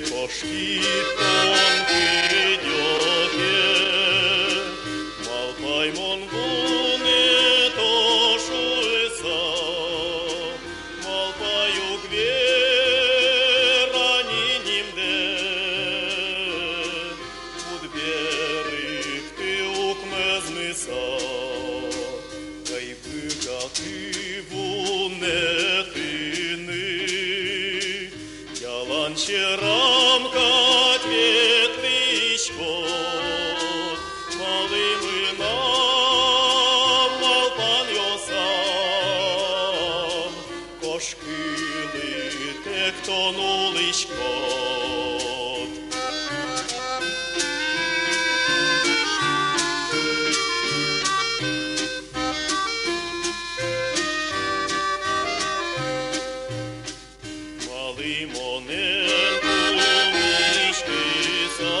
кошки тонкие дёки, малпай монгуны тошуется, малпаю гвера нинимде, удберик ты укмезмыса, кайпы гаты вунетыны, яланчерамка ветличкот, малымы нам малпан йосам, кошкылы тектонуличкот. Малымонен кумишкиса,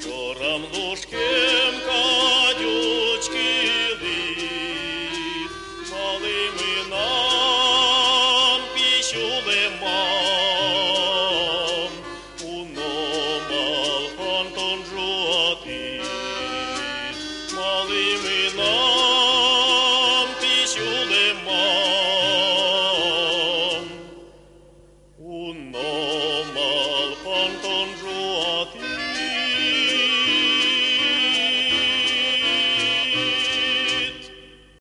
шорам ложкем кадючки лит, малымы нам пищу лема.